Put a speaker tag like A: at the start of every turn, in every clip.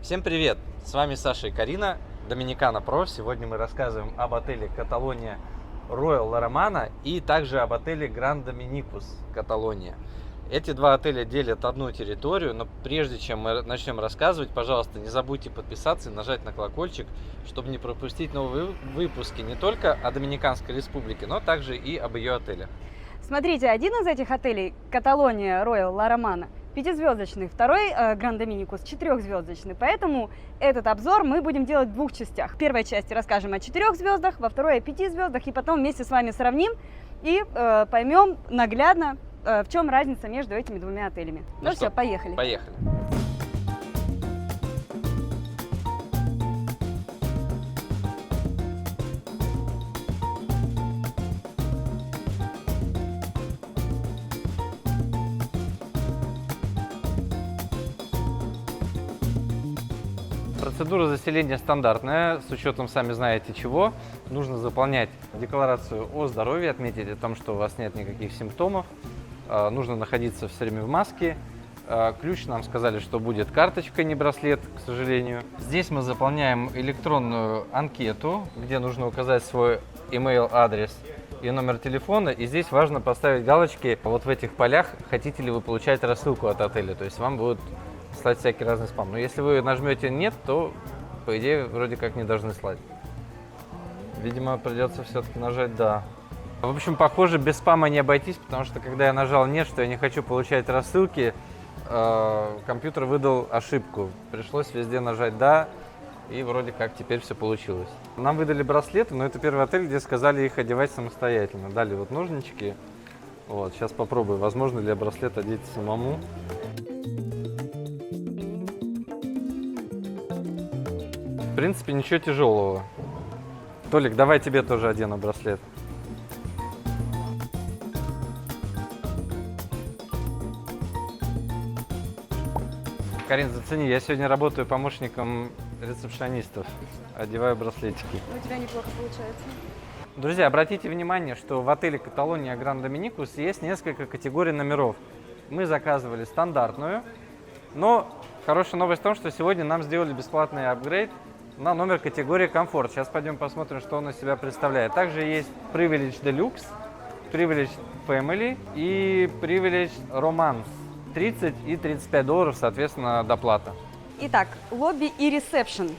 A: Всем привет! С вами Саша и Карина, Доминикана Про. Сегодня мы рассказываем об отеле Каталония Royal La Romana и также об отеле Grand Dominicus Каталония. Эти два отеля делят одну территорию, но прежде чем мы начнем рассказывать, пожалуйста, не забудьте подписаться и нажать на колокольчик, чтобы не пропустить новые выпуски не только о Доминиканской Республике, но также и об ее отелях.
B: Смотрите, один из этих отелей, Каталония Royal La Romana, 5-звездочный, второй Grand Dominicus 4-звездочный. Поэтому этот обзор мы будем делать в двух частях. В первой части расскажем о 4 звездах, во второй о 5 звездах, и потом вместе с вами сравним и поймем наглядно, в чем разница между этими двумя отелями. Ну все, поехали.
A: Поехали. Процедура заселения стандартная, с учетом, сами знаете чего. Нужно заполнять декларацию о здоровье, отметить о том, что у вас нет никаких симптомов. Нужно находиться все время в маске. Ключ нам сказали, что будет карточка, не браслет, к сожалению. Здесь мы заполняем электронную анкету, где нужно указать свой email адрес и номер телефона. И здесь важно поставить галочки вот в этих полях, хотите ли вы получать рассылку от отеля. То есть вам будут слать всякий разный спам. Но если вы нажмете «нет», то, по идее, вроде как не должны слать. Видимо, придется все-таки нажать «да». В общем, похоже, без спама не обойтись, потому что, когда я нажал «нет», что я не хочу получать рассылки, компьютер выдал ошибку. Пришлось везде нажать «да», и вроде как теперь все получилось. Нам выдали браслеты, но это первый отель, где сказали их одевать самостоятельно. Дали вот ножнички. Вот, сейчас попробую, возможно ли браслет одеть самому. В принципе, ничего тяжелого. Толик, давай тебе тоже одену браслет. Карин, зацени, я сегодня работаю помощником рецепшонистов, одеваю браслетики.
B: У тебя неплохо получается.
A: Друзья, обратите внимание, что в отеле Каталония Grand Dominicus есть несколько категорий номеров. Мы заказывали стандартную, но хорошая новость в том, что сегодня нам сделали бесплатный апгрейд на номер категории комфорт. Сейчас пойдем посмотрим, что он из себя представляет. Также есть Privilege Deluxe, Privilege Family и Privilege Romance. 30 и $35, соответственно, доплата.
B: Итак, лобби и ресепшн.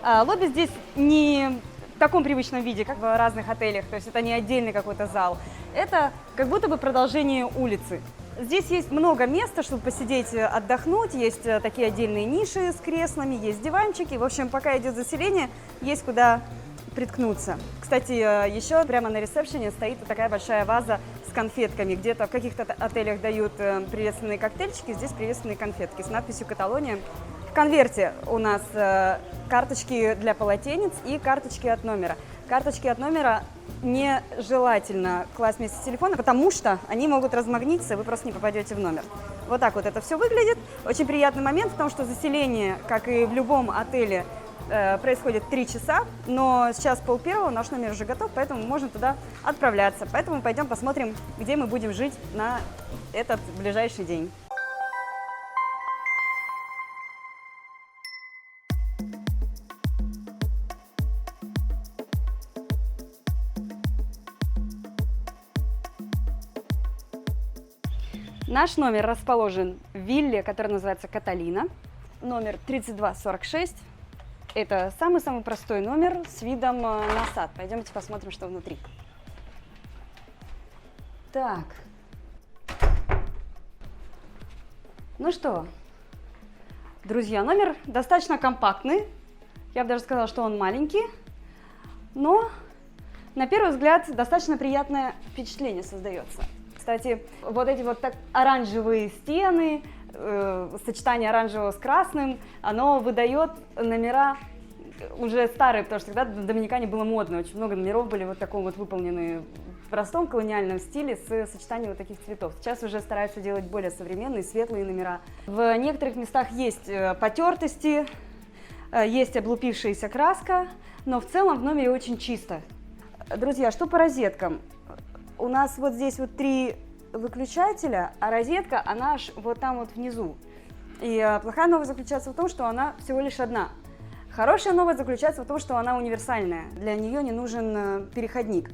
B: Лобби здесь не в таком привычном виде, как в разных отелях, то есть это не отдельный какой-то зал. Это как будто бы продолжение улицы. Здесь есть много места, чтобы посидеть, отдохнуть, есть такие отдельные ниши с креслами, есть диванчики. В общем, пока идет заселение, есть куда приткнуться. Кстати, еще прямо на ресепшене стоит такая большая ваза с конфетками. Где-то в каких-то отелях дают приветственные коктейльчики, здесь приветственные конфетки с надписью «Каталония». В конверте у нас карточки для полотенец и карточки от номера. Карточки от номера нежелательно класть вместе с телефоном, потому что они могут размагнититься, и вы просто не попадете в номер. Вот так вот это все выглядит. Очень приятный момент в том, что заселение, как и в любом отеле, происходит 3 часа, но сейчас 12:30, наш номер уже готов, поэтому мы можем туда отправляться. Поэтому пойдем посмотрим, где мы будем жить на этот ближайший день. Наш номер расположен в вилле, которая называется Каталина, номер 3246. Это самый-самый простой номер с видом на сад. Пойдемте посмотрим, что внутри. Так. Ну что, друзья, номер достаточно компактный. Я бы даже сказала, что он маленький, но на первый взгляд достаточно приятное впечатление создается. Кстати, вот эти вот так оранжевые стены, сочетание оранжевого с красным, оно выдает номера уже старые, потому что тогда в Доминикане было модно, очень много номеров были вот таком вот выполнены в простом колониальном стиле с сочетанием вот таких цветов. Сейчас уже стараются делать более современные, светлые номера. В некоторых местах есть потертости, есть облупившаяся краска, но в целом в номере очень чисто. Друзья, что по розеткам? У нас вот здесь вот 3 выключателя, а розетка, она аж вот там вот внизу. И плохая новость заключается в том, что она всего лишь одна. Хорошая новость заключается в том, что она универсальная. Для нее не нужен переходник.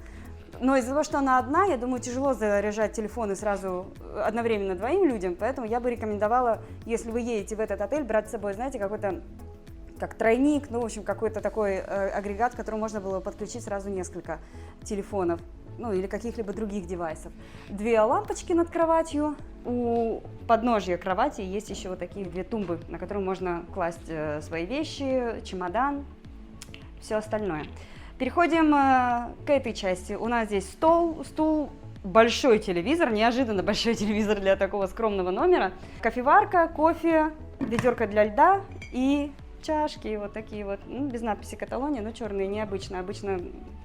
B: Но из-за того, что она одна, я думаю, тяжело заряжать телефоны сразу одновременно двоим людям, поэтому я бы рекомендовала, если вы едете в этот отель, брать с собой, знаете, какой-то как тройник, ну, в общем, какой-то такой агрегат, к которому можно было подключить сразу несколько телефонов, ну, или каких-либо других девайсов. 2 лампочки над кроватью. У подножья кровати есть еще вот такие 2 тумбы, на которые можно класть свои вещи, чемодан, все остальное. Переходим к этой части. У нас здесь стул, большой телевизор, неожиданно большой телевизор для такого скромного номера, кофеварка, кофе, ведерко для льда и чашки вот такие вот, ну, без надписи «Каталония», но черные, необычно, обычно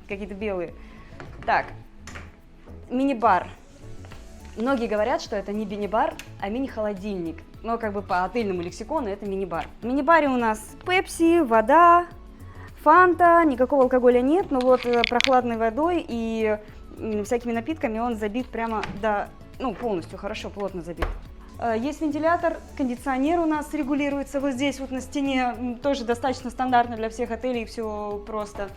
B: какие-то белые. Так, мини-бар. Многие говорят, что это не мини-бар, а мини-холодильник. Но как бы по отельному лексикону это мини-бар. В мини-баре у нас пепси, вода, фанта, никакого алкоголя нет, но вот прохладной водой и всякими напитками он забит прямо до, ну, полностью, хорошо, плотно забит. Есть вентилятор, кондиционер у нас регулируется вот здесь вот на стене, тоже достаточно стандартно для всех отелей, все просто.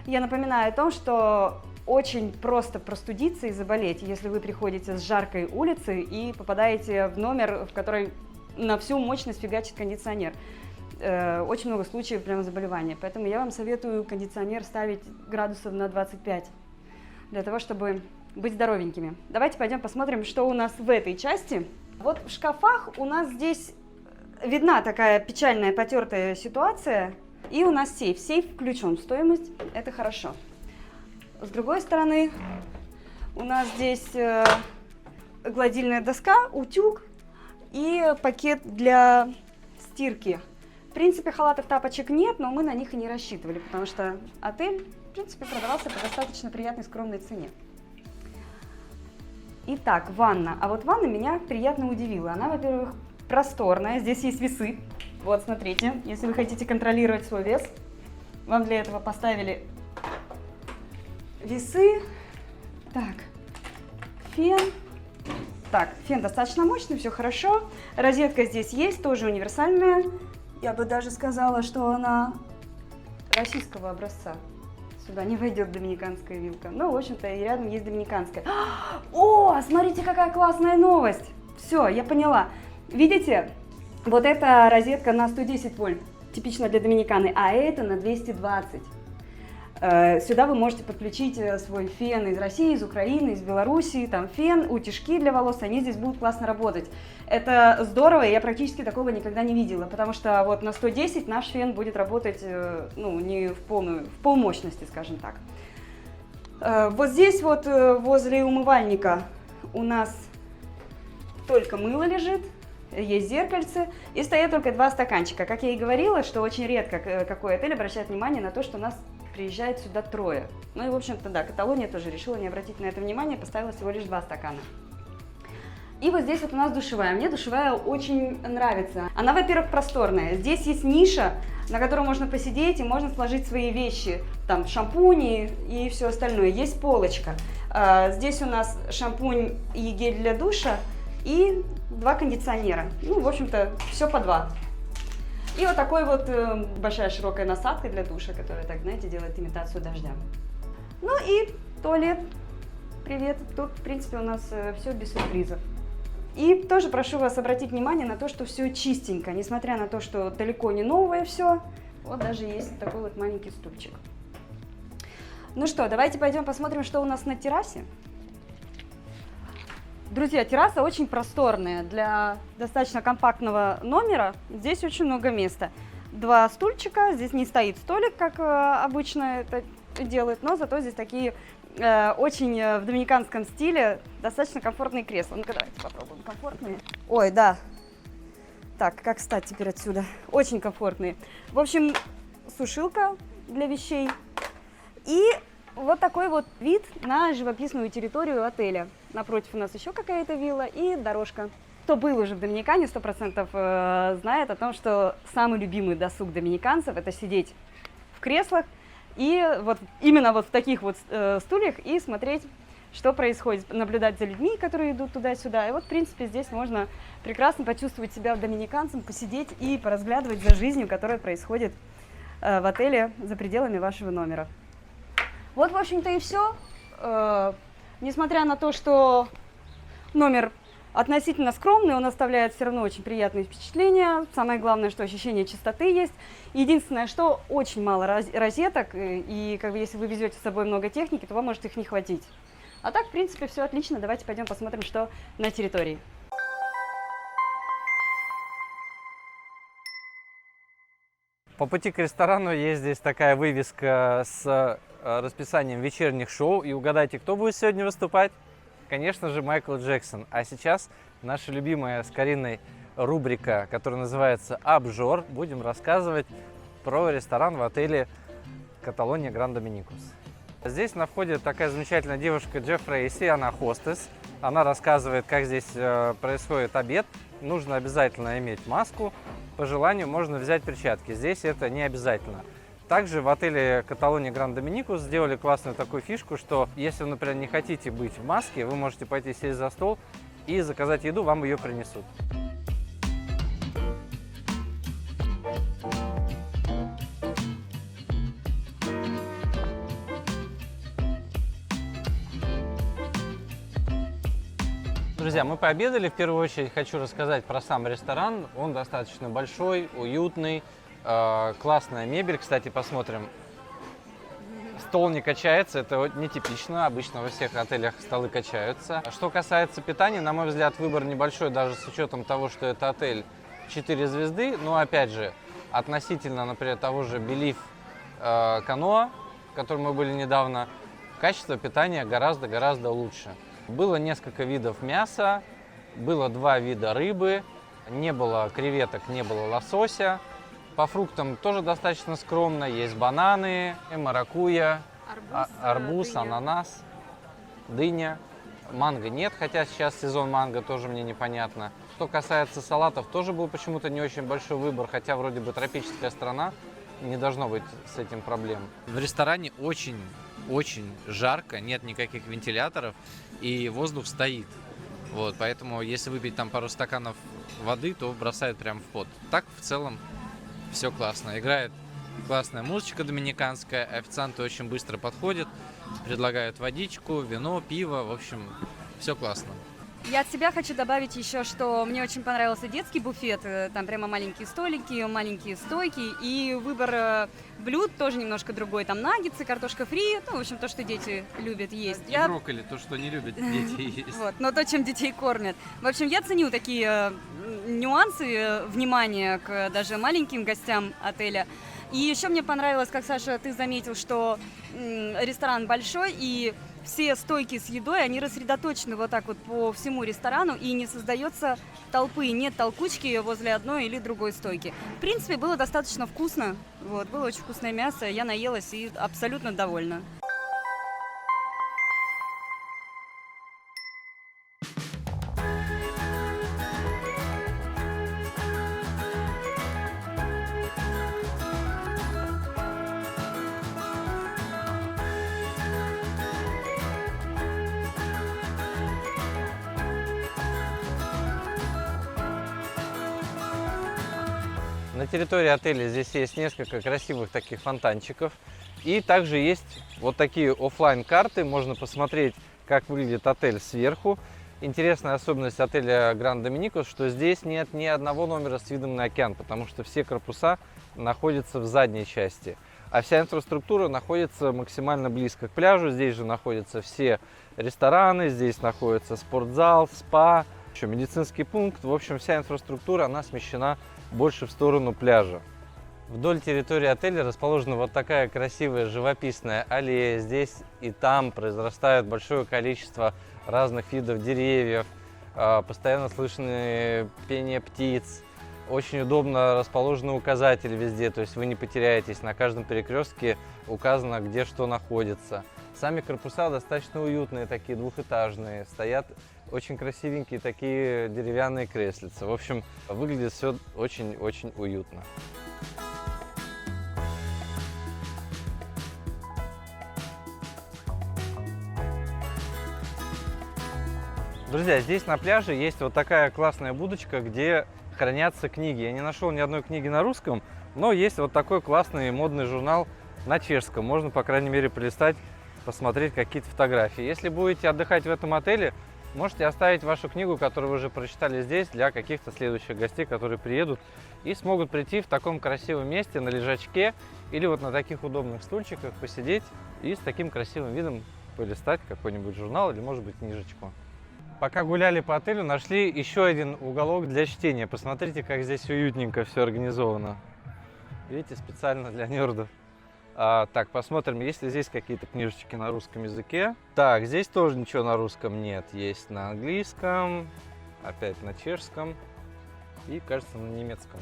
B: Я напоминаю о том, что очень просто простудиться и заболеть, если вы приходите с жаркой улицы и попадаете в номер, в который на всю мощность фигачит кондиционер. Очень много случаев прямо заболевания, поэтому я вам советую кондиционер ставить градусов на 25, для того, чтобы быть здоровенькими. Давайте пойдем посмотрим, что у нас в этой части. Вот в шкафах у нас здесь видна такая печальная потертая ситуация, и у нас сейф. Сейф включен в стоимость, это хорошо. С другой стороны, у нас здесь гладильная доска, утюг и пакет для стирки. В принципе, халатов, тапочек нет, но мы на них и не рассчитывали, потому что отель, в принципе, продавался по достаточно приятной, скромной цене. Итак, ванна. А вот ванна меня приятно удивила. Она, во-первых, просторная, здесь есть весы. Вот, смотрите, если вы хотите контролировать свой вес, вам для этого поставили весы. Так, фен. Так, фен достаточно мощный, все хорошо. Розетка здесь есть, тоже универсальная. Я бы даже сказала, что она российского образца. Сюда не войдет доминиканская вилка. Ну, в общем-то, и рядом есть доминиканская. О, смотрите, какая классная новость. Все, я поняла. Видите, вот эта розетка на 110 вольт, типично для доминиканы, а это на 220. Сюда вы можете подключить свой фен из России, из Украины, из Белоруссии, там фен, утюжки для волос, они здесь будут классно работать. Это здорово, я практически такого никогда не видела, потому что вот на 110 наш фен будет работать, ну, не в полмощности, скажем так. Вот здесь вот возле умывальника у нас только мыло лежит, есть зеркальце, и стоят только 2 стаканчика. Как я и говорила, что очень редко какой отель обращает внимание на то, что у нас приезжает сюда 3. Ну и, в общем-то, да, Каталония тоже решила не обратить на это внимание, поставила всего лишь 2 стакана. И вот здесь вот у нас душевая. Мне душевая очень нравится. Она, во-первых, просторная. Здесь есть ниша, на которой можно посидеть и можно сложить свои вещи. Там шампуни и все остальное. Есть полочка. Здесь у нас шампунь и гель для душа и 2 кондиционера. Ну, в общем-то, все по 2. И вот такой вот большая широкая насадка для душа, которая, так, знаете, делает имитацию дождя. Ну и туалет. Привет. Тут, в принципе, у нас все без сюрпризов. И тоже прошу вас обратить внимание на то, что все чистенько, несмотря на то, что далеко не новое все. Вот даже есть такой вот маленький стульчик. Ну что, давайте пойдем посмотрим, что у нас на террасе. Друзья, терраса очень просторная для достаточно компактного номера. Здесь очень много места. 2 стульчика, здесь не стоит столик, как обычно это делают, но зато здесь такие очень в доминиканском стиле достаточно комфортные кресла. Ну-ка, давайте попробуем комфортные. Ой, да. Так, как встать теперь отсюда? Очень комфортные. В общем, сушилка для вещей. И вот такой вот вид на живописную территорию отеля. Напротив у нас еще какая-то вилла и дорожка. Кто был уже в Доминикане, 100% знает о том, что самый любимый досуг доминиканцев – это сидеть в креслах и вот именно вот в таких вот стульях и смотреть что происходит, наблюдать за людьми, которые идут туда-сюда. И вот, в принципе, здесь можно прекрасно почувствовать себя доминиканцем, посидеть и поразглядывать за жизнью, которая происходит в отеле за пределами вашего номера. Вот, в общем-то, и все. Несмотря на то, что номер относительно скромный, он оставляет все равно очень приятные впечатления. Самое главное, что ощущение чистоты есть. Единственное, что очень мало розеток, и как бы, если вы везете с собой много техники, то вам может их не хватить. А так, в принципе, все отлично. Давайте пойдем посмотрим, что на территории.
A: По пути к ресторану есть здесь такая вывеска с расписанием вечерних шоу. И угадайте, кто будет сегодня выступать? Конечно же, Майкл Джексон. А сейчас наша любимая с Кариной рубрика, которая называется «Обжор». Будем рассказывать про ресторан в отеле Каталония Гранд Доминикус. Здесь на входе такая замечательная девушка Джефф Рейси, она хостес. Она рассказывает, как здесь происходит обед. Нужно обязательно иметь маску. По желанию можно взять перчатки. Здесь это не обязательно. Также в отеле Каталония Гранд Доминикус сделали классную такую фишку, что если вы, например, не хотите быть в маске, вы можете пойти сесть за стол и заказать еду, вам ее принесут. Друзья, мы пообедали. В первую очередь хочу рассказать про сам ресторан. Он достаточно большой, уютный, классная мебель. Кстати, посмотрим. Стол не качается, это нетипично. Обычно во всех отелях столы качаются. Что касается питания, на мой взгляд, выбор небольшой, даже с учетом того, что это отель 4 звезды. Но опять же, относительно, например, того же Белив Каноа, в котором мы были недавно, качество питания гораздо лучше. Было несколько видов мяса, было 2 вида рыбы, не было креветок, не было лосося. По фруктам тоже достаточно скромно, есть бананы, маракуйя, арбуз,
B: дыня.
A: ананас, дыня. Манго нет, хотя сейчас сезон манго, тоже мне непонятно. Что касается салатов, тоже был почему-то не очень большой выбор, хотя вроде бы тропическая страна, не должно быть с этим проблем. В ресторане очень жарко, нет никаких вентиляторов, и воздух стоит. Вот, поэтому если выпить там пару стаканов воды, то бросает прям в пот. Так, в целом, все классно. Играет классная музычка доминиканская, официанты очень быстро подходят, предлагают водичку, вино, пиво, в общем, все классно.
B: Я от себя хочу добавить еще, что мне очень понравился детский буфет. Там прямо маленькие столики, маленькие стойки. И выбор блюд тоже немножко другой. Там наггетсы, картошка фри. Ну, в общем, то, что дети любят есть.
A: И брокколи, то, что не любят дети есть.
B: Вот, но то, чем детей кормят. В общем, я ценю такие нюансы, внимание к даже маленьким гостям отеля. И еще мне понравилось, как, Саша, ты заметил, что ресторан большой, и все стойки с едой, они рассредоточены вот так вот по всему ресторану, и не создается толпы, нет толкучки возле одной или другой стойки. В принципе, было достаточно вкусно, вот, было очень вкусное мясо, я наелась и абсолютно довольна.
A: На территории отеля здесь есть несколько красивых таких фонтанчиков. И также есть вот такие оффлайн карты. Можно посмотреть, как выглядит отель сверху. Интересная особенность отеля Гранд Доминикус, что здесь нет ни одного номера с видом на океан, потому что все корпуса находятся в задней части. А вся инфраструктура находится максимально близко к пляжу. Здесь же находятся все рестораны, здесь находится спортзал, спа, еще медицинский пункт. В общем, вся инфраструктура, она смещена больше в сторону пляжа. Вдоль территории отеля расположена вот такая красивая живописная аллея. Здесь и там произрастает большое количество разных видов деревьев. Постоянно слышны пение птиц. Очень удобно расположены указатели везде, то есть вы не потеряетесь. На каждом перекрестке указано, где что находится. Сами корпуса достаточно уютные, такие двухэтажные. Стоят очень красивенькие такие деревянные креслица. В общем, выглядит все очень-очень уютно. Друзья, здесь на пляже есть вот такая классная будочка, где хранятся книги. Я не нашел ни одной книги на русском, но есть вот такой классный модный журнал на чешском. Можно, по крайней мере, полистать, посмотреть какие-то фотографии. Если будете отдыхать в этом отеле, можете оставить вашу книгу, которую вы уже прочитали здесь, для каких-то следующих гостей, которые приедут и смогут прийти в таком красивом месте на лежачке или вот на таких удобных стульчиках, посидеть и с таким красивым видом полистать какой-нибудь журнал или, может быть, книжечку. Пока гуляли по отелю, нашли еще один уголок для чтения. Посмотрите, как здесь уютненько все организовано. Видите, специально для нердов. Так, посмотрим, есть ли здесь какие-то книжечки на русском языке. Так, здесь тоже ничего на русском нет. Есть на английском, опять на чешском и, кажется, на немецком.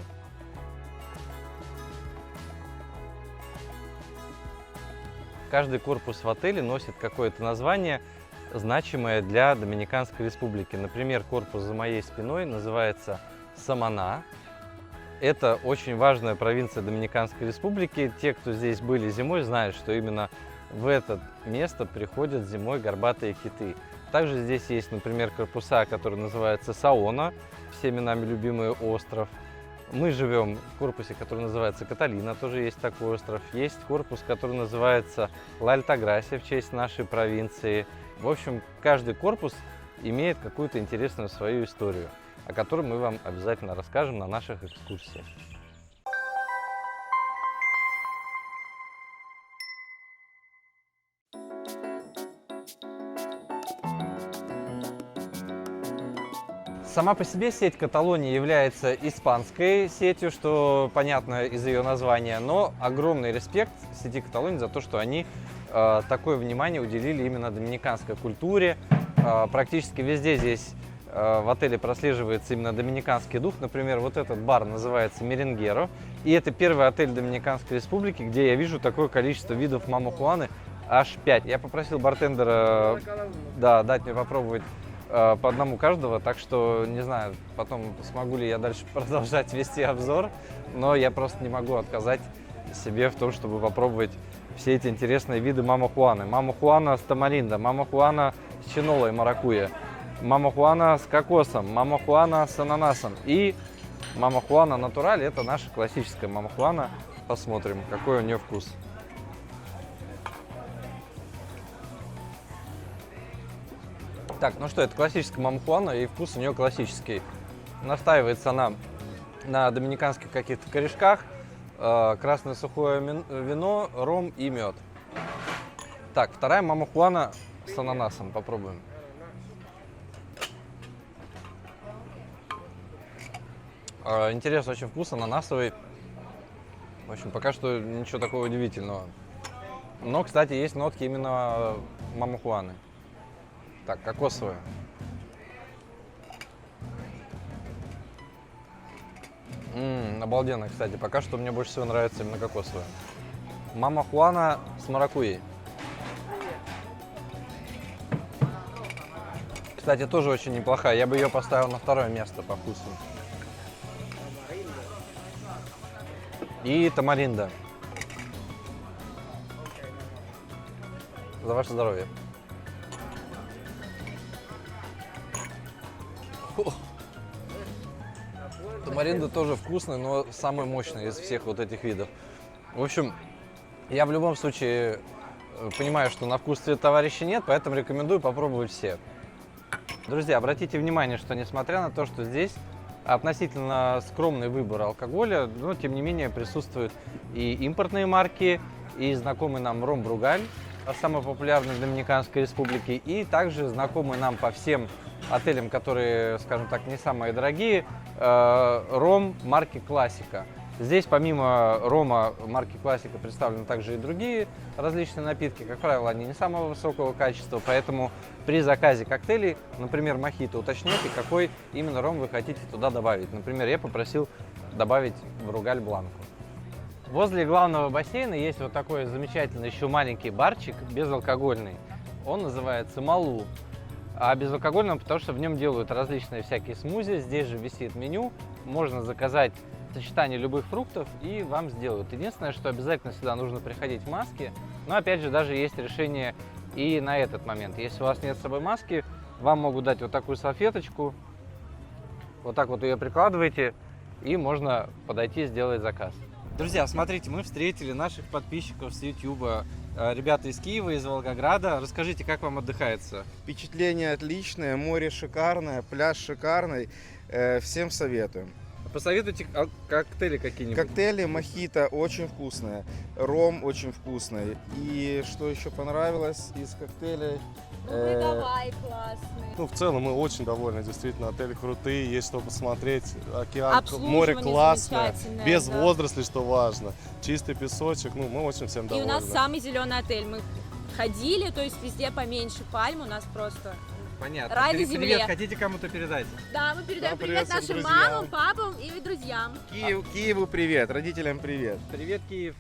A: Каждый корпус в отеле носит какое-то название, значимое для Доминиканской Республики. Например, корпус за моей спиной называется Самана. Это очень важная провинция Доминиканской Республики. Те, кто здесь были зимой, знают, что именно в это место приходят зимой горбатые киты. Также здесь есть, например, корпуса, которые называются Саона, всеми нами любимый остров. Мы живем в корпусе, который называется Каталина, тоже есть такой остров. Есть корпус, который называется Ла-Альтаграсия в честь нашей провинции. В общем, каждый корпус имеет какую-то интересную свою историю, о которой мы вам обязательно расскажем на наших экскурсиях. Сама по себе сеть Каталонии является испанской сетью, что понятно из ее названия, но огромный респект сети Каталонии за то, что они такое внимание уделили именно доминиканской культуре. Практически везде здесь в отеле прослеживается именно доминиканский дух. Например, вот этот бар называется Меренгеро. И это первый отель Доминиканской Республики, где я вижу такое количество видов мамахуаны, аж 5. Я попросил бартендера дать мне попробовать по одному каждого, так что не знаю, потом смогу ли я дальше продолжать вести обзор, но я просто не могу отказать себе в том, чтобы попробовать все эти интересные виды мамахуаны. Мамахуана с тамариндо, мамахуана с чинолой маракуйя, мамахуана с кокосом, мамахуана с ананасом и мамахуана натураль. Это наша классическая мамахуана. Посмотрим, какой у нее вкус. Так, ну что, это классическая мамахуана, и вкус у нее классический. Настаивается она на доминиканских каких-то корешках, красное сухое вино, ром и мед. Так, вторая мамахуана с ананасом. Попробуем. Интересный очень вкус, ананасовый. В общем, пока что ничего такого удивительного. Но, кстати, есть нотки именно мамахуаны. Так, кокосовая. Обалденно, кстати. Пока что мне больше всего нравится именно кокосовая. Мамахуана с маракуйей. Кстати, тоже очень неплохая. Я бы ее поставил на второе место по вкусу. И тамариндо. За ваше здоровье. Тамариндо тоже вкусный, но самый мощный из всех вот этих видов. В общем, я в любом случае понимаю, что на вкус цвет товарища нет, поэтому рекомендую попробовать все. Друзья, обратите внимание, что несмотря на то, что здесь относительно скромный выбор алкоголя, но тем не менее присутствуют и импортные марки, и знакомый нам ром Бругаль, самый популярный в Доминиканской Республике, и также знакомый нам по всем отелям, которые, скажем так, не самые дорогие, ром марки Классика. Здесь помимо рома марки Классика представлены также и другие различные напитки. Как правило, они не самого высокого качества, поэтому при заказе коктейлей, например, мохито, уточните, какой именно ром вы хотите туда добавить. Например, я попросил добавить Бругаль Бланку. Возле главного бассейна есть вот такой замечательный еще маленький барчик безалкогольный. Он называется Малу. А безалкогольным, потому что в нем делают различные всякие смузи. Здесь же висит меню. Можно заказать сочетание любых фруктов и вам сделают. Единственное, что обязательно сюда нужно приходить в маске. Но опять же, даже есть решение и на этот момент. Если у вас нет с собой маски, Вам могут дать вот такую салфеточку, вот так вот ее прикладываете, и можно подойти и сделать заказ. Друзья, смотрите, мы встретили наших подписчиков с YouTube, ребята из Киева, из Волгограда. Расскажите, как вам отдыхается?
C: Впечатление отличное, море шикарное, пляж шикарный. Всем советуем.
A: Посоветуйте коктейли какие-нибудь.
C: Коктейли мохито очень вкусные, ром очень вкусный. И что еще понравилось из коктейлей?
D: Давай, классный.
E: Ну, в целом мы очень довольны, действительно, отели крутые, есть что посмотреть, океан,
D: Обслуживание
E: море классное,
D: замечательное,
E: без
D: да.
E: водорослей, что важно, чистый песочек, ну, мы очень всем
D: И
E: довольны.
D: у нас самый зеленый отель. Мы ходили, то есть везде поменьше пальм, у нас просто...
A: Понятно.
D: Рай на земле.
A: Привет, хотите кому-то передать?
D: Да, мы передаем
E: Да,
D: привет
E: привет всем
D: нашим
E: друзьям.
D: мамам, папам и друзьям.
C: Киеву привет, родителям привет.
A: Привет, Киев.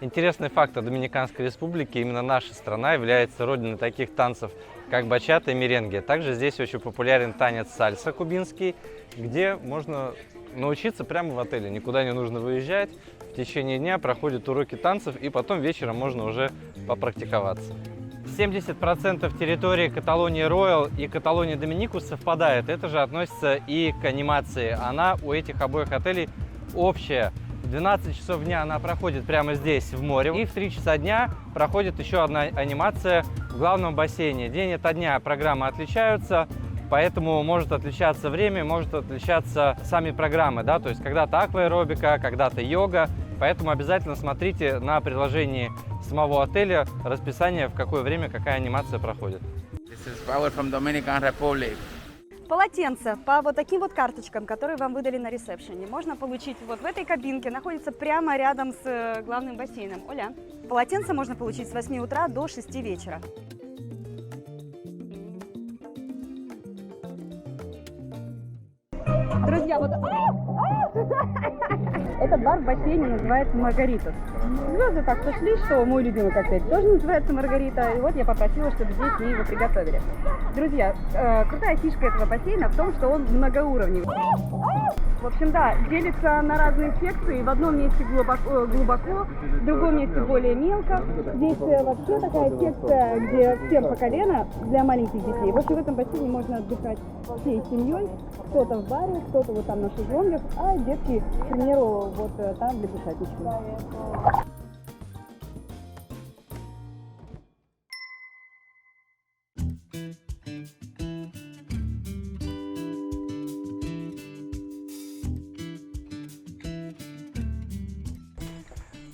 A: Интересный факт о Доминиканской Республике. Именно наша страна является родиной таких танцев, как бачата и меренге. Также здесь очень популярен танец сальса кубинский, где можно научиться прямо в отеле. Никуда не нужно выезжать. В течение дня проходят уроки танцев, и потом вечером можно уже попрактиковаться. 70% территории Каталонии Роял и Каталонии Доминикус совпадает. Это же относится и к анимации. Она у этих обоих отелей общая. В 12 часов дня она проходит прямо здесь, в море. И в 3 часа дня проходит еще одна анимация в главном бассейне. День ото дня программы отличаются, поэтому может отличаться время, может отличаться сами программы. Да? То есть когда-то акваэробика, когда-то йога. Поэтому обязательно смотрите на приложении самого отеля расписание, в какое время какая анимация проходит.
F: This is Power from Dominican Republic.
B: Полотенце по вот таким вот карточкам, которые вам выдали на ресепшене, можно получить вот в этой кабинке, находится прямо рядом с главным бассейном. Оля, полотенце можно получить с 8 утра до 6 вечера. Друзья, вот этот бар в бассейне называется Маргарита. Звезды так сошли, что мой любимый коктейль тоже называется Маргарита. И вот я попросила, чтобы здесь мне его приготовили. Друзья, крутая фишка этого бассейна в том, что он многоуровневый. В общем, да, делится на разные секции. В одном месте глубоко, в другом месте более мелко. Здесь вообще такая секция, где всем по колено для маленьких детей. В общем, в этом бассейне можно отдыхать всей семьей. Кто-то в баре, кто-то вот там на шезлонгах, а детки, к примеру, вот там для кушаточки.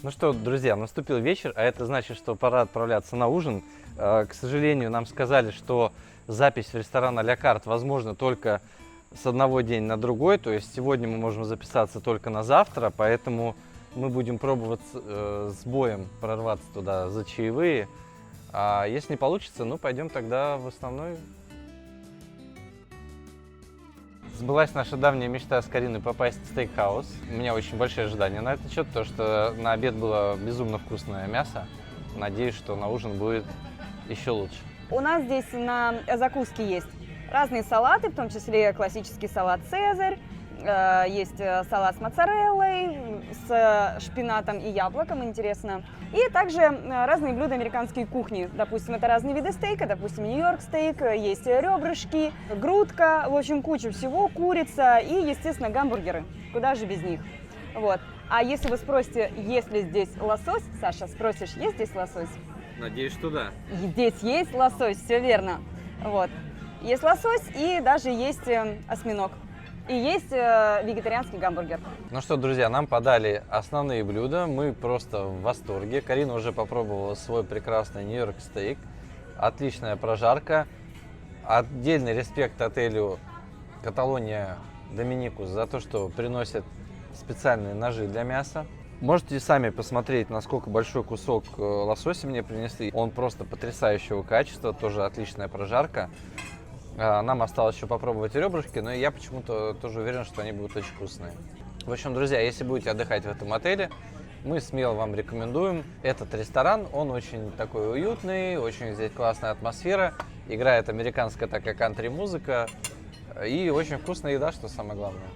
A: Ну что, друзья, наступил вечер, а это значит, что пора отправляться на ужин. К сожалению, нам сказали, что запись в ресторан «А-ля карт» возможна только с одного дня на другой. То есть сегодня мы можем записаться только на завтра, поэтому мы будем пробовать с боем прорваться туда за чаевые. А если не получится, ну пойдем тогда в основной. Сбылась наша давняя мечта с Кариной попасть в стейкхаус. У меня очень большие ожидания на этот счет, потому что на обед было безумно вкусное мясо. Надеюсь, что на ужин будет еще лучше.
B: У нас здесь на закуске есть разные салаты, в том числе классический салат «Цезарь», есть салат с моцареллой, с шпинатом и яблоком, интересно. И также разные блюда американской кухни. Допустим, это разные виды стейка, допустим, нью-йорк стейк, есть ребрышки, грудка, в общем, куча всего, курица и, естественно, гамбургеры. Куда же без них? Вот. А если вы спросите, есть ли здесь лосось, Саша, спросишь, есть здесь лосось?
A: Надеюсь, что да.
B: Здесь есть лосось, все верно. Вот. Есть лосось и даже есть осьминог. И есть вегетарианский гамбургер.
A: Ну что, друзья, нам подали основные блюда, мы просто в восторге. Карина уже попробовала свой прекрасный нью-йорк стейк, отличная прожарка. Отдельный респект отелю Каталония Доминикус за то, что приносят специальные ножи для мяса. Можете сами посмотреть, насколько большой кусок лосося мне принесли. Он просто потрясающего качества, тоже отличная прожарка. Нам осталось еще попробовать ребрышки, но я почему-то тоже уверен, что они будут очень вкусные. В общем, друзья, если будете отдыхать в этом отеле, мы смело вам рекомендуем этот ресторан. Он очень такой уютный, очень здесь классная атмосфера, играет американская такая кантри-музыка и очень вкусная еда, что самое главное.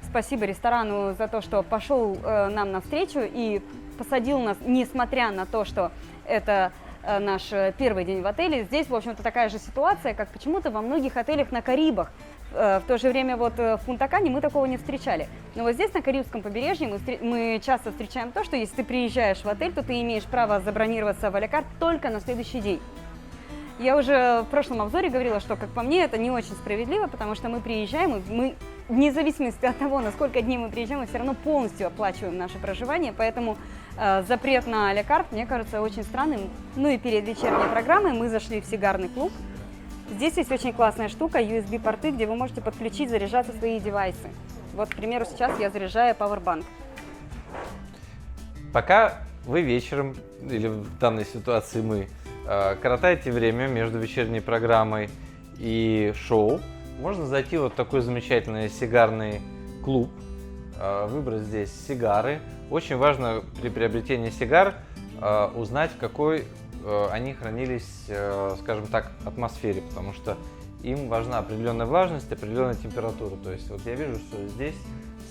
B: Спасибо ресторану за то, что пошел нам навстречу и посадил нас, несмотря на то, что это наш первый день в отеле. Здесь, в общем-то, такая же ситуация, как почему-то во многих отелях на Карибах. В то же время вот в Пунта-Кане мы такого не встречали. Но вот здесь, на Карибском побережье, мы часто встречаем то, что если ты приезжаешь в отель, то ты имеешь право забронироваться в а-ля-карт только на следующий день. Я уже в прошлом обзоре говорила, что, как по мне, это не очень справедливо, потому что мы приезжаем, и мы, вне зависимости от того, на сколько дней мы приезжаем, мы все равно полностью оплачиваем наше проживание, поэтому запрет на а-ля-карт, мне кажется, очень странным. Ну и перед вечерней программой мы зашли в сигарный клуб. Здесь есть очень классная штука, USB-порты, где вы можете подключить, заряжаться свои девайсы. Вот, к примеру, сейчас я заряжаю Powerbank.
A: Пока вы вечером, или в данной ситуации мы, коротаете время между вечерней программой и шоу, можно зайти в вот такой замечательный сигарный клуб, выбрать здесь сигары. Очень важно при приобретении сигар узнать, в какой они хранились, скажем так, атмосфере, потому что им важна определенная влажность, определенная температура. То есть вот я вижу, что здесь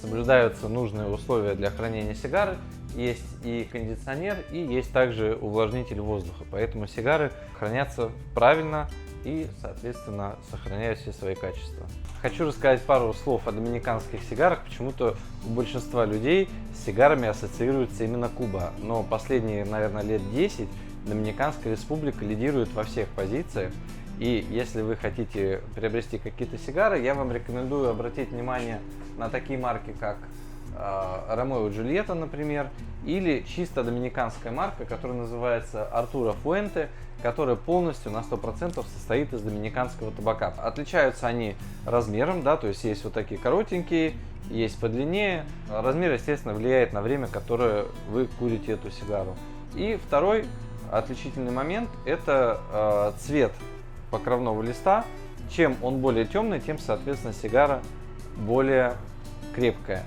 A: соблюдаются нужные условия для хранения сигары. Есть и кондиционер, и есть также увлажнитель воздуха. Поэтому сигары хранятся правильно и, соответственно, сохраняют все свои качества. Хочу рассказать пару слов о доминиканских сигарах. Почему-то у большинства людей с сигарами ассоциируется именно Куба. Но последние, наверное, лет 10 Доминиканская республика лидирует во всех позициях. И если вы хотите приобрести какие-то сигары, я вам рекомендую обратить внимание на такие марки, как Ромео и Джульетта, например, или чисто доминиканская марка, которая называется Артуро Фуэнте, которая полностью на 100% состоит из доминиканского табака. Отличаются они размером, да, то есть есть вот такие коротенькие, есть подлиннее. Размер, естественно, влияет на время, которое вы курите эту сигару. И второй отличительный момент – это цвет покровного листа. Чем он более темный, тем, соответственно, сигара более крепкая.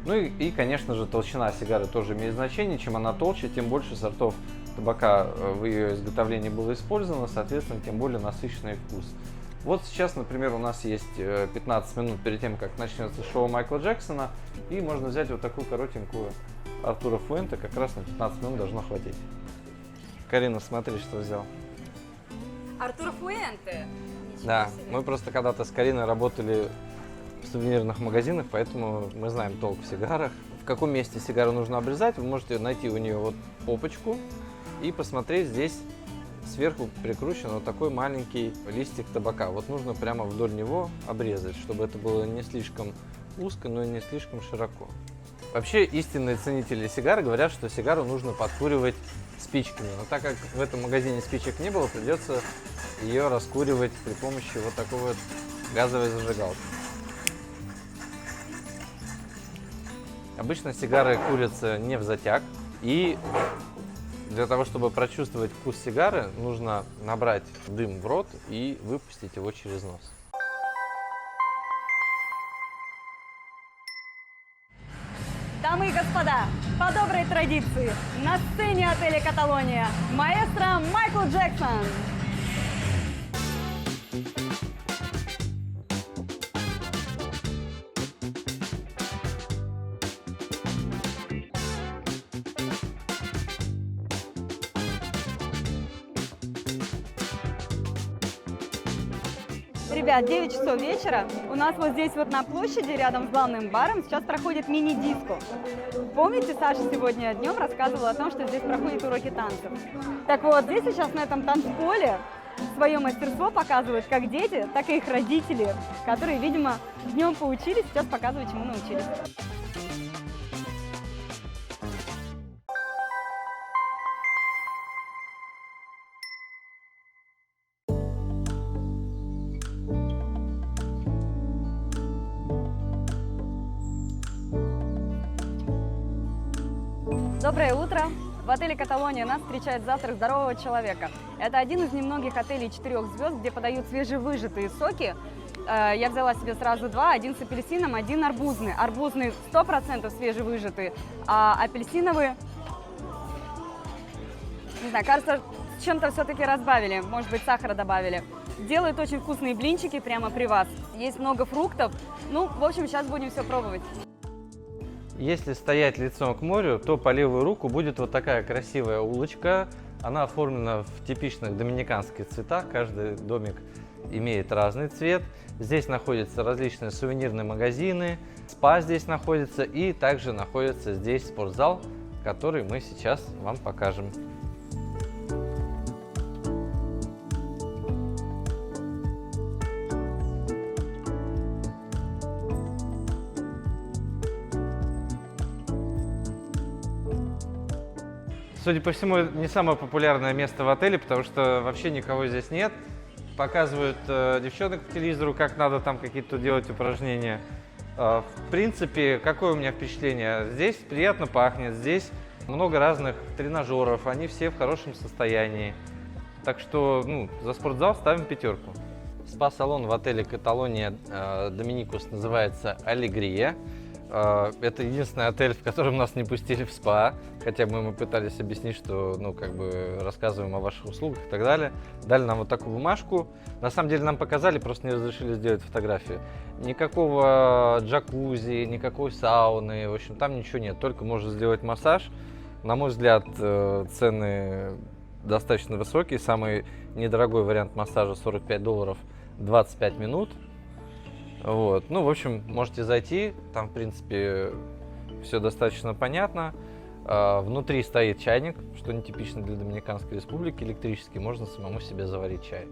A: Ну и, конечно же, толщина сигары тоже имеет значение. Чем она толще, тем больше сортов табака в ее изготовлении было использовано, соответственно, тем более насыщенный вкус. Вот сейчас, например, у нас есть 15 минут перед тем, как начнется шоу Майкла Джексона, и можно взять вот такую коротенькую Артуро Фуэнте, как раз на 15 минут должно хватить. Карина, смотри, что взял.
B: Артуро Фуэнте.
A: Да, мы просто когда-то с Кариной работали в сувенирных магазинах, поэтому мы знаем толк в сигарах. В каком месте сигару нужно обрезать, вы можете найти у нее вот попочку и посмотреть, здесь сверху прикручен вот такой маленький листик табака. Вот нужно прямо вдоль него обрезать, чтобы это было не слишком узко, но и не слишком широко. Вообще истинные ценители сигар говорят, что сигару нужно подкуривать спичками. Но так как в этом магазине спичек не было, придется ее раскуривать при помощи вот такой вот газовой зажигалки. Обычно сигары курятся не в затяг, и для того, чтобы прочувствовать вкус сигары, нужно набрать дым в рот и выпустить его через нос.
B: Дамы и господа, по доброй традиции, на сцене отеля «Каталония» маэстро Майкл Джексон. Ребят, 9 часов вечера. У нас вот здесь вот на площади, рядом с главным баром, сейчас проходит мини-диско. Помните, Саша сегодня днем рассказывала о том, что здесь проходят уроки танцев? Так вот, здесь сейчас на этом танцполе свое мастерство показывают как дети, так и их родители, которые, видимо, днем поучились, сейчас показывают, чему научились. Доброе утро! В отеле «Каталония» нас встречает завтрак здорового человека. Это один из немногих отелей 4 звезд, где подают свежевыжатые соки. Я взяла себе сразу два, один с апельсином, один арбузный. Арбузный 100% свежевыжатый, а апельсиновые, не знаю, кажется, с чем-то все-таки разбавили, может быть, сахара добавили. Делают очень вкусные блинчики прямо при вас. Есть много фруктов. Ну, в общем, сейчас будем все пробовать.
A: Если стоять лицом к морю, то по левую руку будет вот такая красивая улочка. Она оформлена в типичных доминиканских цветах. Каждый домик имеет разный цвет. Здесь находятся различные сувенирные магазины, спа здесь находится, и также находится здесь спортзал, который мы сейчас вам покажем. Судя по всему, это не самое популярное место в отеле, потому что вообще никого здесь нет. Показывают девчонок по телевизору, как надо там какие-то делать упражнения. В принципе, какое у меня впечатление? Здесь приятно пахнет, здесь много разных тренажеров, они все в хорошем состоянии. Так что за спортзал ставим 5. Спа-салон в отеле «Каталония Доминикус» называется «Алегрия». Это единственный отель, в котором нас не пустили в спа, хотя мы пытались объяснить, что, рассказываем о ваших услугах и так далее. Дали нам вот такую бумажку. На самом деле нам показали, просто не разрешили сделать фотографию. Никакого джакузи, никакой сауны, в общем, там ничего нет, только можно сделать массаж. На мой взгляд, цены достаточно высокие. Самый недорогой вариант массажа $45, 25 минут. Вот. В общем, можете зайти, там, в принципе, все достаточно понятно. Внутри стоит чайник, что нетипично для Доминиканской Республики, электрический, можно самому себе заварить чай.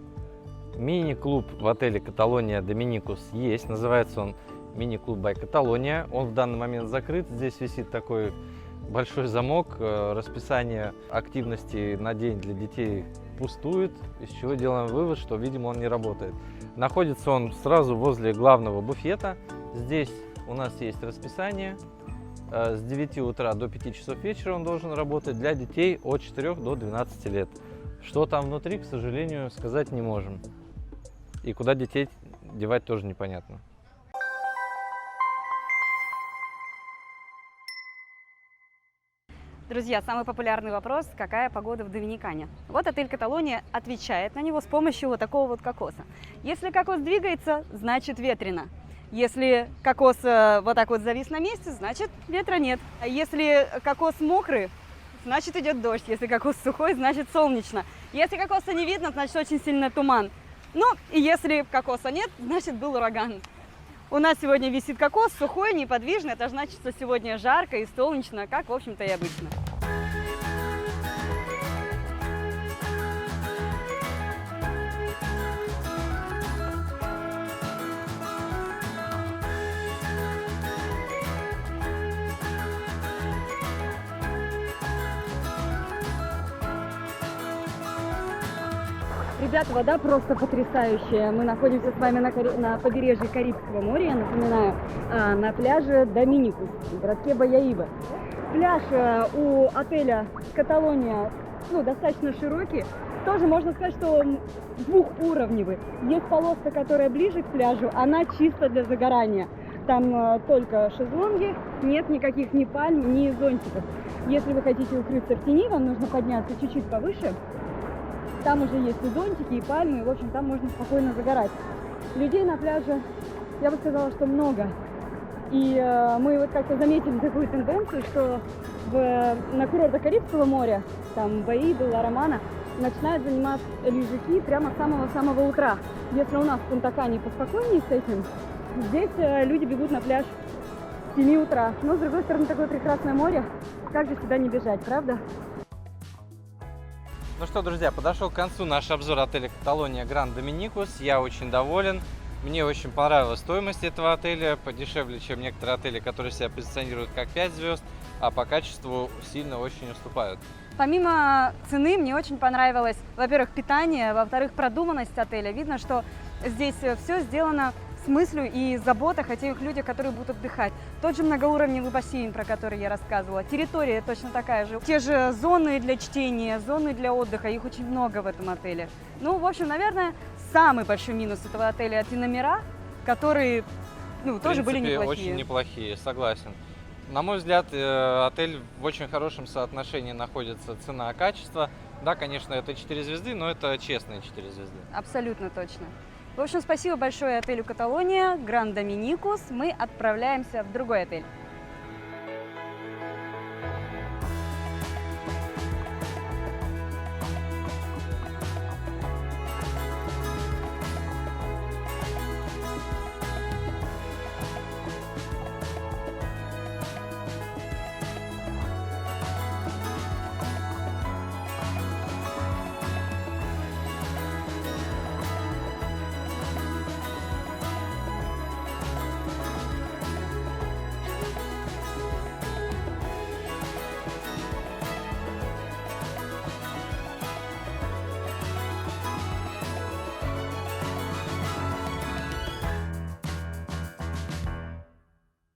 A: Мини-клуб в отеле «Каталония Доминикус» есть, называется он «Мини-клуб by Каталония». Он в данный момент закрыт, здесь висит такой большой замок, расписание активностей на день для детей пустует, из чего делаем вывод, что, видимо, он не работает. Находится он сразу возле главного буфета. Здесь у нас есть расписание. С 9 утра до 5 часов вечера он должен работать для детей от 4 до 12 лет. Что там внутри, к сожалению, сказать не можем. И куда детей девать тоже непонятно.
B: Друзья, самый популярный вопрос – какая погода в Доминикане? Вот отель «Каталония» отвечает на него с помощью вот такого вот кокоса. Если кокос двигается, значит ветрено. Если кокос вот так вот завис на месте, значит ветра нет. Если кокос мокрый, значит идет дождь. Если кокос сухой, значит солнечно. Если кокоса не видно, значит очень сильный туман. И если кокоса нет, значит был ураган. У нас сегодня висит кокос, сухой, неподвижный. Это значит, что сегодня жарко и солнечно, как, в общем-то, и обычно. Ребята, вода просто потрясающая. Мы находимся с вами на побережье Карибского моря, я напоминаю, на пляже Доминикус, в городке Баяиба. Пляж у отеля «Каталония» достаточно широкий. Тоже можно сказать, что двухуровневый. Есть полоска, которая ближе к пляжу, она чисто для загорания. Там только шезлонги, нет никаких ни пальм, ни зонтиков. Если вы хотите укрыться в тени, вам нужно подняться чуть-чуть повыше. Там уже есть и зонтики, и пальмы, и, в общем, там можно спокойно загорать. Людей на пляже, я бы сказала, что много. И мы вот как-то заметили такую тенденцию, что на курортах Карибского моря, там Баида, Ла-Романа, начинают заниматься лежаки прямо с самого-самого утра. Если у нас в Пунта-Кане поспокойнее с этим, здесь люди бегут на пляж с 7 утра. Но, с другой стороны, такое прекрасное море, как же сюда не бежать, правда?
A: Ну что, друзья, подошел к концу наш обзор отеля «Каталония Гранд Доминикус». Я очень доволен. Мне очень понравилась стоимость этого отеля, подешевле, чем некоторые отели, которые себя позиционируют как 5 звезд, а по качеству сильно очень уступают.
B: Помимо цены, мне очень понравилось, во-первых, питание, во-вторых, продуманность отеля. Видно, что здесь все сделано с мыслью и заботой о тех людях, которые будут отдыхать. Тот же многоуровневый бассейн, про который я рассказывала. Территория точно такая же. Те же зоны для чтения, зоны для отдыха, их очень много в этом отеле. В общем, наверное, самый большой минус этого отеля – это номера, которые тоже были неплохие.
A: Очень неплохие, согласен. На мой взгляд, отель в очень хорошем соотношении находится цена-качество. Да, конечно, это 4 звезды, но это честные 4 звезды.
B: Абсолютно точно. В общем, спасибо большое отелю «Каталония Гранд Доминикус». Мы отправляемся в другой отель.